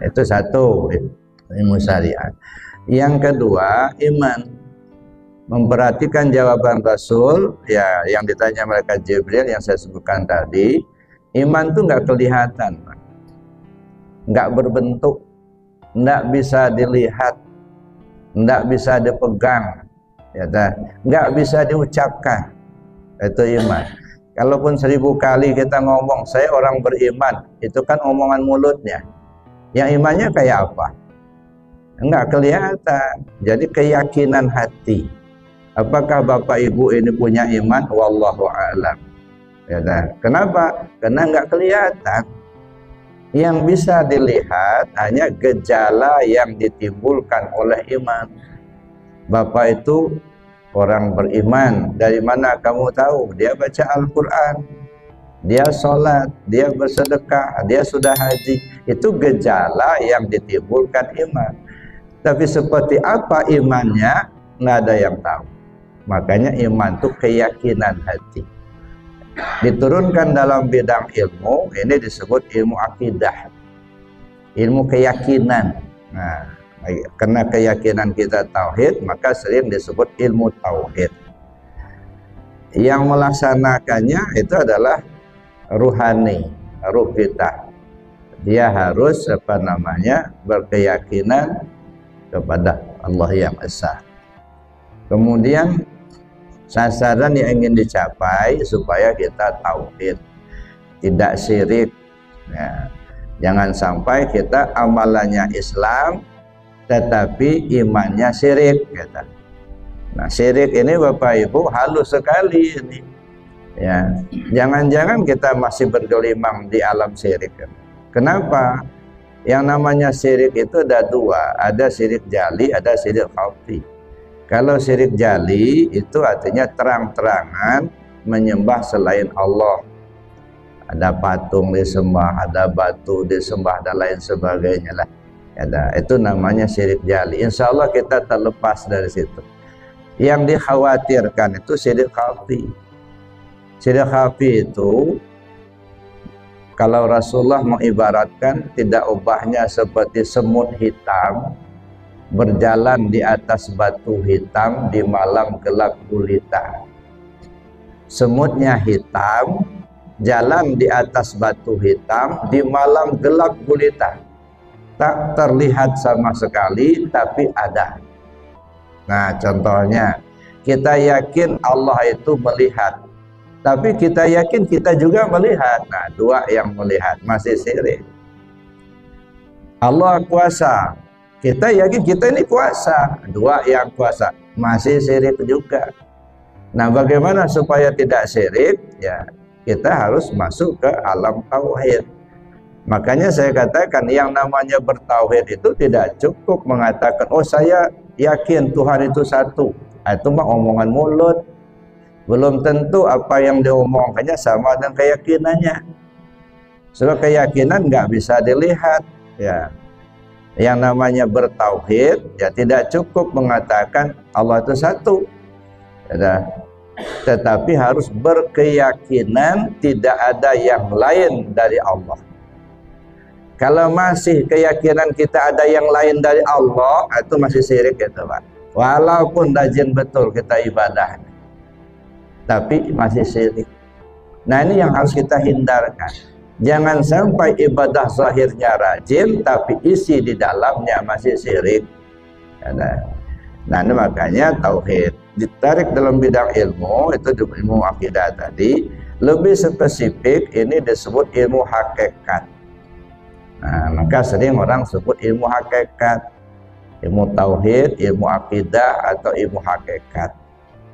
Itu satu, ilmu syariat. Yang kedua, iman. Memperhatikan jawaban Rasul, ya, yang ditanya malaikat Jibril yang saya sebutkan tadi. Iman itu nggak kelihatan, nggak berbentuk, nggak bisa dilihat, nggak bisa dipegang, ya, nggak bisa diucapkan. Itu iman. Kalaupun 1000 kali kita ngomong saya orang beriman, itu kan omongan mulutnya. Yang imannya kayak apa? Enggak kelihatan. Jadi keyakinan hati. Apakah Bapak Ibu ini punya iman? Wallahu a'lam. Ya, kenapa? Karena enggak kelihatan. Yang bisa dilihat hanya gejala yang ditimbulkan oleh iman. Bapak itu orang beriman. Dari mana kamu tahu? Dia baca Al-Quran, dia sholat, dia bersedekah, dia sudah haji. Itu gejala yang ditimbulkan iman. Tapi seperti apa imannya, nggak ada yang tahu. Makanya iman itu keyakinan hati. Diturunkan dalam bidang ilmu, ini disebut ilmu akidah, ilmu keyakinan. Nah, karena keyakinan kita tauhid, maka sering disebut ilmu tauhid. Yang melaksanakannya itu adalah ruhani, ruh kita. Dia harus berkeyakinan kepada Allah yang Esa. Kemudian sasaran yang ingin dicapai supaya kita tauhid, tidak syirik. Ya, jangan sampai kita amalannya Islam tetapi imannya syirik. Gitu. Nah, syirik ini Bapak Ibu halus sekali ini. Ya, jangan-jangan kita masih bergelimang di alam syirik. Kenapa? Yang namanya syirik itu ada dua, ada syirik jali, ada syirik khafi. Kalau syirik jali itu artinya terang-terangan menyembah selain Allah. Ada patung disembah, ada batu disembah dan lain sebagainya lah. Itu namanya syirik jali. Insya Allah kita terlepas dari situ. Yang dikhawatirkan itu syirik khafi. Syirik khafi itu kalau Rasulullah mengibaratkan tidak ubahnya seperti semut hitam berjalan di atas batu hitam di malam gelap gulita. Semutnya hitam, jalan di atas batu hitam di malam gelap gulita. Tak terlihat sama sekali, tapi ada. Nah, contohnya, kita yakin Allah itu melihat, tapi kita yakin kita juga melihat. Nah, dua yang melihat masih syirik. Allah kuasa, kita yakin kita ini kuasa, dua yang kuasa masih syirik juga. Nah, bagaimana supaya tidak syirik? Ya, kita harus masuk ke alam tauhid. Makanya saya katakan yang namanya bertauhid itu tidak cukup mengatakan, oh saya yakin Tuhan itu satu. Itu mah omongan mulut. Belum tentu apa yang diomongkannya sama dengan keyakinannya. Sebab keyakinan nggak bisa dilihat. Ya, yang namanya bertauhid ya tidak cukup mengatakan Allah itu satu. Ya, tetapi harus berkeyakinan tidak ada yang lain dari Allah. Kalau masih keyakinan kita ada yang lain dari Allah, itu masih syirik gitu Pak. Walaupun rajin betul kita ibadah, tapi masih syirik. Nah, ini yang harus kita hindarkan. Jangan sampai ibadah zahirnya rajin, tapi isi di dalamnya masih syirik. Nah, ini makanya tauhid ditarik dalam bidang ilmu, itu ilmu akidah tadi. Lebih spesifik, ini disebut ilmu hakikat. Nah, maka sering orang sebut ilmu hakikat, ilmu tauhid, ilmu akidah, atau ilmu hakikat.